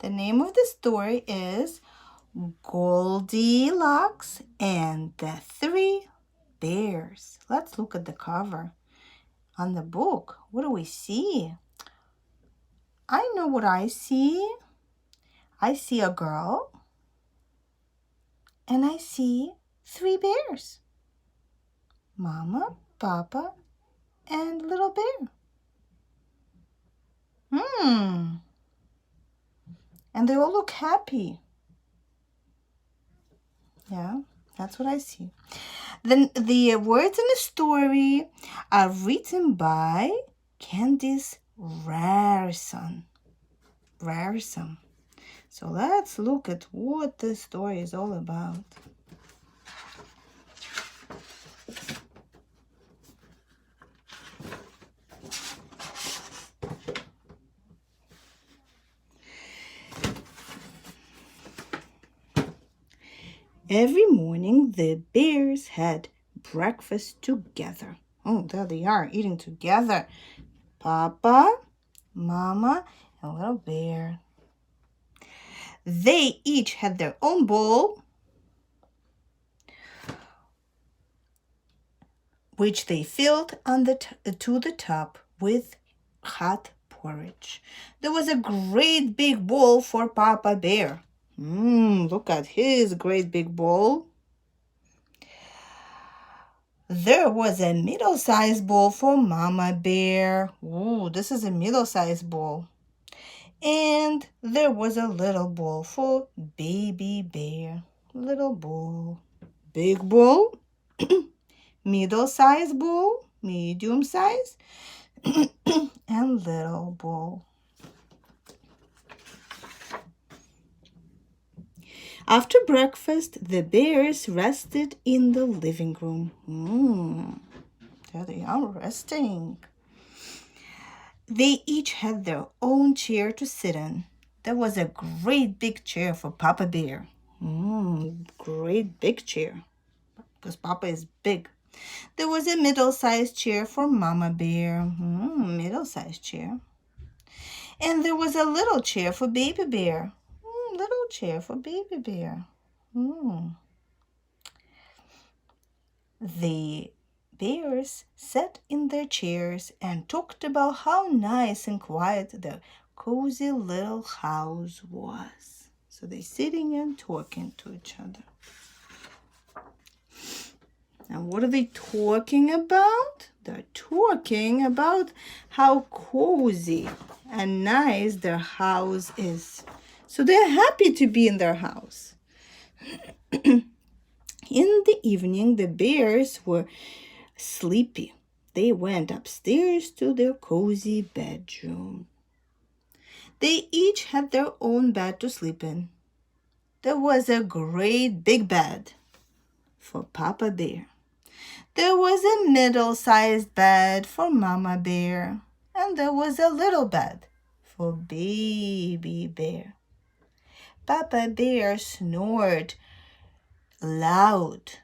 The name of the story is Goldilocks and the Three Bears. Let's look at the cover on the book. What do we see? I know what I see. I see a girl and I see three bears. Mama, Papa, and little bear. And they all look happy. Yeah, that's what I see. Then the words in the story are written by Candice Ryerson. So let's look at what this story is all about. Every morning, the bears had breakfast together. Oh, there they are, eating together. Papa, Mama, and little bear. They each had their own bowl, which they filled to the top with hot porridge. There was a great big bowl for Papa Bear. Look at his great big bowl. There was a middle-sized bowl for Mama Bear. Ooh, this is a middle-sized bowl. And there was a little bowl for Baby Bear. Little bowl. Big bowl. Middle-sized bowl. Medium-sized. And little bowl. After breakfast, the bears rested in the living room. There they are resting. They each had their own chair to sit in. There was a great big chair for Papa Bear. Great big chair, because Papa is big. There was a middle-sized chair for Mama Bear. Middle-sized chair. And there was a little chair for Baby Bear. Little chair for Baby Bear. The bears sat in their chairs and talked about how nice and quiet the cozy little house was. So they're sitting and talking to each other. And what are they talking about? They're talking about how cozy and nice their house is. So they're happy to be in their house. In the evening, the bears were sleepy. They went upstairs to their cozy bedroom. They each had their own bed to sleep in. There was a great big bed for Papa Bear. There was a middle-sized bed for Mama Bear. And there was a little bed for Baby Bear. Papa Bear snored loud,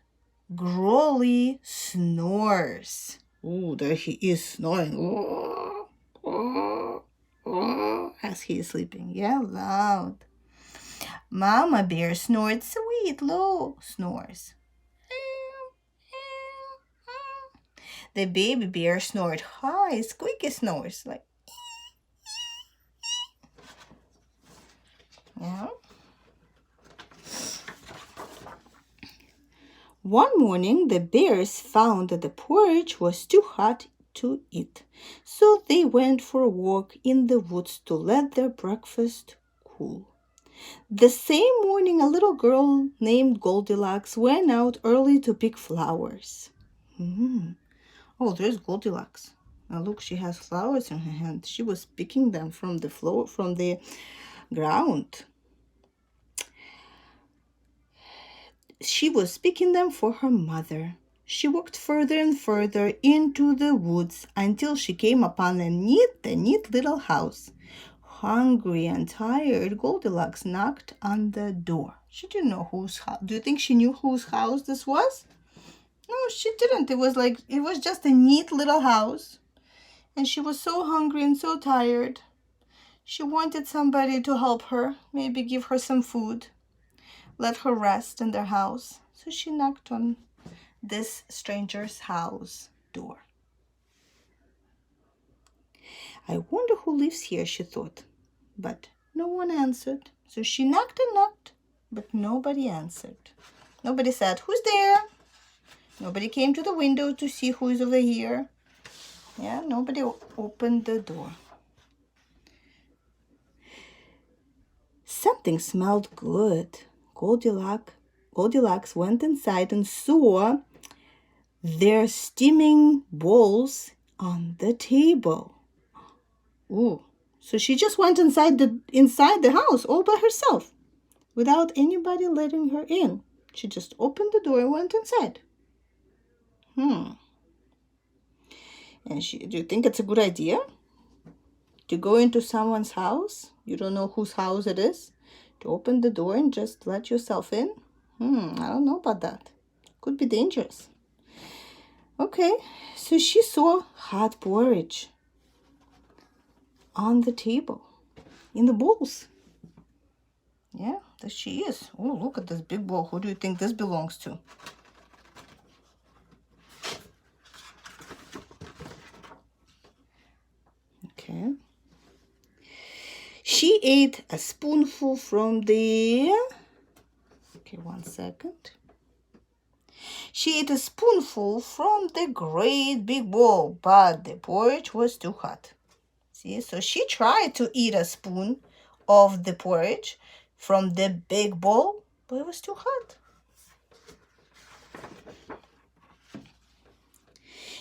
growly snores. Oh, there he is snoring. As he is sleeping. Yeah, loud. Mama Bear snored sweet, low snores. The baby bear snored high, squeaky snores. Like, yeah. One morning, the bears found that the porridge was too hot to eat, so they went for a walk in the woods to let their breakfast cool. The same morning, a little girl named Goldilocks went out early to pick flowers. Oh, there's Goldilocks. Now look, she has flowers in her hand. She was picking them from the floor, from the ground. She was picking them for her mother. She walked further and further into the woods until she came upon a neat little house. Hungry and tired, Goldilocks knocked on the door. She didn't know whose house. Do you think she knew whose house this was? No, she didn't. It was just a neat little house. And she was so hungry and so tired. She wanted somebody to help her, maybe give her some food, let her rest in their house. So she knocked on this stranger's house door. I wonder who lives here, she thought, but no one answered. So she knocked and knocked, but nobody answered. Nobody said, "Who's there?" Nobody came to the window to see who is over here. Yeah, nobody opened the door. Something smelled good. Goldilocks went inside and saw their steaming bowls on the table. Ooh. So she just went inside the house all by herself, without anybody letting her in. She just opened the door and went inside. And do you think it's a good idea to go into someone's house? You don't know whose house it is. To open the door and just let yourself in? I don't know about that. Could be dangerous. Okay, so she saw hot porridge on the table, in the bowls. Yeah, there she is. Oh, look at this big bowl. Who do you think this belongs to? Okay. She ate a spoonful from the... Okay, 1 second. She ate a spoonful from the great big bowl, but the porridge was too hot. See, so she tried to eat a spoon of the porridge from the big bowl, but it was too hot.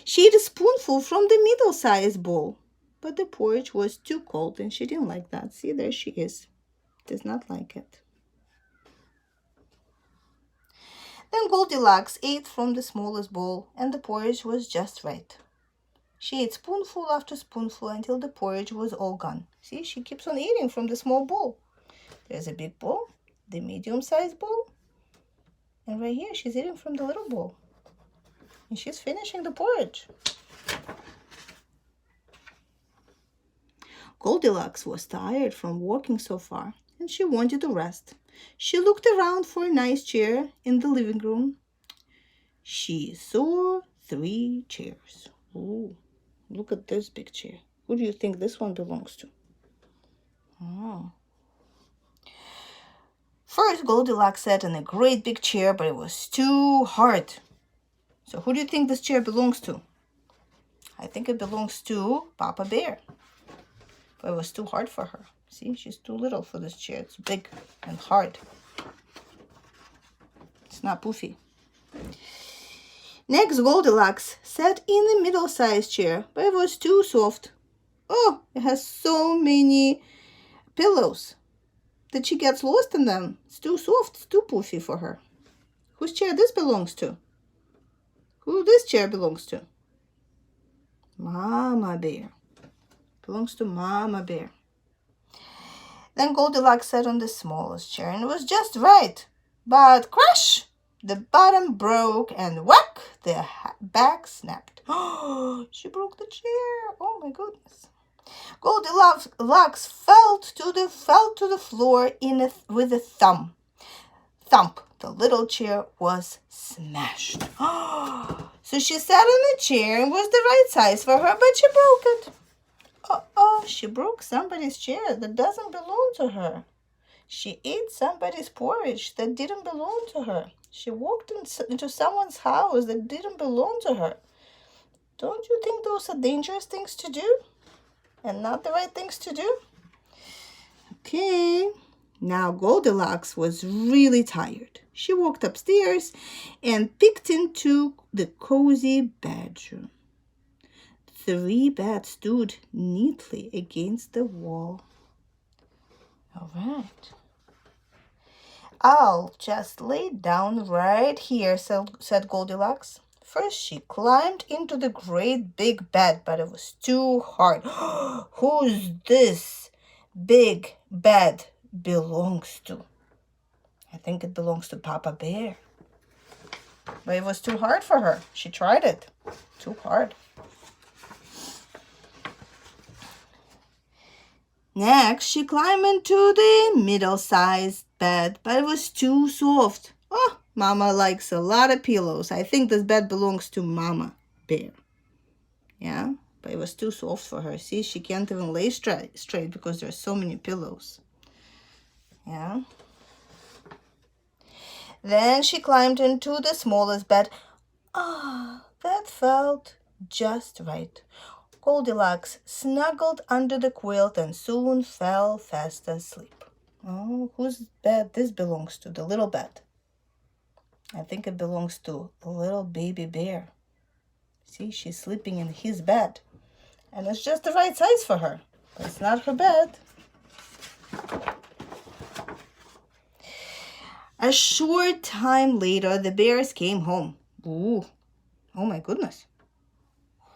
She ate a spoonful from the middle-sized bowl, but the porridge was too cold and she didn't like that. See, there she is. Does not like it. Then Goldilocks ate from the smallest bowl and the porridge was just right. She ate spoonful after spoonful until the porridge was all gone. See, she keeps on eating from the small bowl. There's a big bowl, the medium-sized bowl, and right here she's eating from the little bowl. And she's finishing the porridge. Goldilocks was tired from walking so far, and she wanted to rest. She looked around for a nice chair in the living room. She saw 3 chairs. Oh, look at this big chair. Who do you think this one belongs to? Oh. First, Goldilocks sat in a great big chair, but it was too hard. So who do you think this chair belongs to? I think it belongs to Papa Bear. But it was too hard for her. See, she's too little for this chair. It's big and hard. It's not poofy. Next, Goldilocks sat in the middle-sized chair, but it was too soft. Oh, it has so many pillows that she gets lost in them. It's too soft, it's too poofy for her. Whose chair this belongs to? Who this chair belongs to? Mama Bear. Belongs to Mama Bear. Then Goldilocks sat on the smallest chair and it was just right. But crash! The bottom broke and whack! The back snapped. Oh, she broke the chair. Oh my goodness. Goldilocks fell to the floor with a thump. The little chair was smashed. So she sat on the chair and was the right size for her, but she broke it. Oh, she broke somebody's chair that doesn't belong to her. She ate somebody's porridge that didn't belong to her. She walked into someone's house that didn't belong to her. Don't you think those are dangerous things to do? And not the right things to do? Okay. Now Goldilocks was really tired. She walked upstairs and peeked into the cozy bedroom. 3 beds stood neatly against the wall. All right. I'll just lay down right here, said Goldilocks. First, she climbed into the great big bed, but it was too hard. Who's this big bed belongs to? I think it belongs to Papa Bear. But it was too hard for her. She tried it. Too hard. Next, she climbed into the middle-sized bed, but it was too soft. Oh, Mama likes a lot of pillows. I think this bed belongs to Mama Bear. Yeah, but it was too soft for her. See, she can't even lay straight because there's so many pillows. Yeah. Then she climbed into the smallest bed. Ah, that felt just right. Goldilocks snuggled under the quilt and soon fell fast asleep. Oh, whose bed this belongs to? The little bed. I think it belongs to the little baby bear. See, she's sleeping in his bed. And it's just the right size for her. But it's not her bed. A short time later, the bears came home. Ooh, oh my goodness.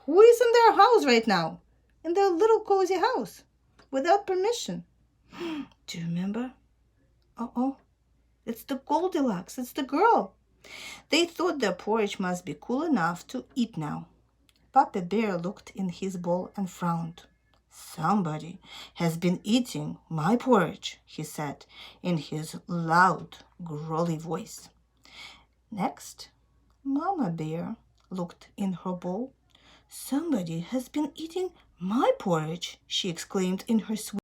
Who is in their house right now? In their little cozy house. Without permission. Do you remember? Uh-oh. It's the Goldilocks. It's the girl. They thought their porridge must be cool enough to eat now. Papa Bear looked in his bowl and frowned. Somebody has been eating my porridge, he said in his loud, growly voice. Next, Mama Bear looked in her bowl. Somebody has been eating my porridge, she exclaimed in her sweet